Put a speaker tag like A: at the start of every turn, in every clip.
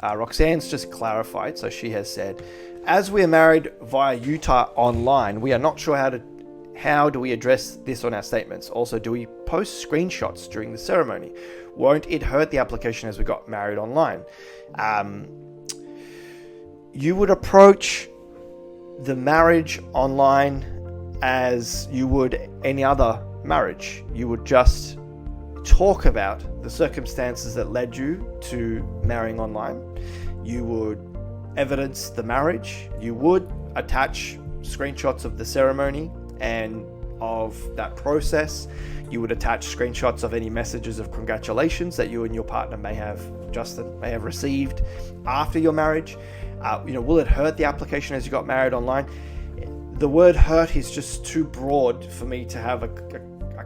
A: Roxanne's just clarified. So she has said, as we are married via Utah online, we are not sure how do we address this on our statements. Also, do we post screenshots during the ceremony? Won't it hurt the application as we got married online? You would approach the marriage online as you would any other marriage. You would just talk about the circumstances that led you to marrying online. You would evidence the marriage. You would attach screenshots of the ceremony and of that process. You would attach screenshots of any messages of congratulations that you and your partner Justin may have received after your marriage. Will it hurt the application as you got married online? The word hurt is just too broad for me to have a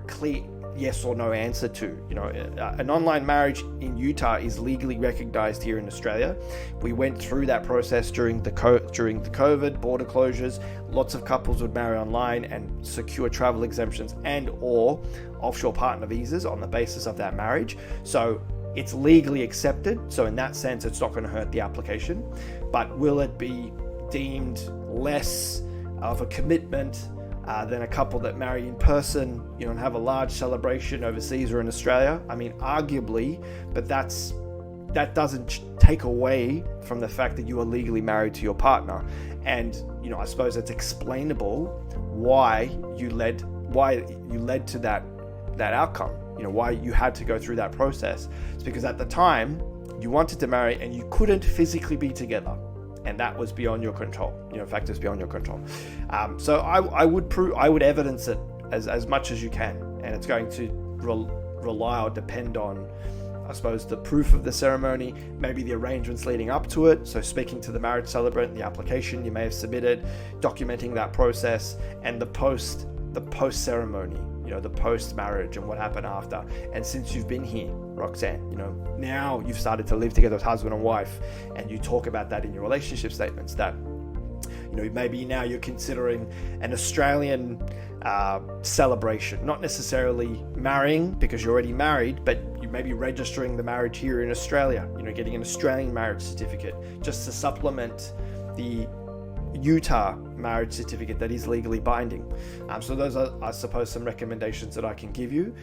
A: clear yes or no answer to. An online marriage in Utah is legally recognized here in Australia. We went through that process during the COVID border closures. Lots of couples would marry online and secure travel exemptions and or offshore partner visas on the basis of that marriage. So it's legally accepted. So in that sense, it's not going to hurt the application. But will it be deemed less of a commitment than a couple that marry in person, and have a large celebration overseas or in Australia? I mean, arguably, but that doesn't take away from the fact that you are legally married to your partner. And, I suppose it's explainable why you led to that outcome. Why you had to go through that process. It's because at the time you wanted to marry and you couldn't physically be together. And that was beyond your control, factors beyond your control. So I would evidence it as much as you can. And it's going to rely or depend on, I suppose, the proof of the ceremony, maybe the arrangements leading up to it. So speaking to the marriage celebrant, the application you may have submitted, documenting that process, and the post ceremony, the post marriage and what happened after. And since you've been here, Roxanne, now you've started to live together as husband and wife, and you talk about that in your relationship statements that, maybe now you're considering an Australian celebration, not necessarily marrying because you're already married, but you may be registering the marriage here in Australia, getting an Australian marriage certificate just to supplement the Utah marriage certificate that is legally binding. So those are, I suppose, some recommendations that I can give you.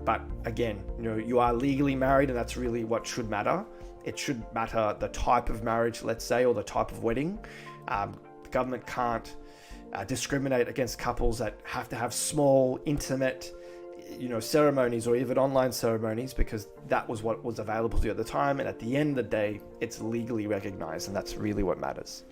A: But again, you are legally married, and that's really what should matter. It should matter the type of marriage, let's say, or the type of wedding. The government can't discriminate against couples that have to have small, intimate, ceremonies or even online ceremonies, because that was what was available to you at the time. And at the end of the day, it's legally recognized, and that's really what matters.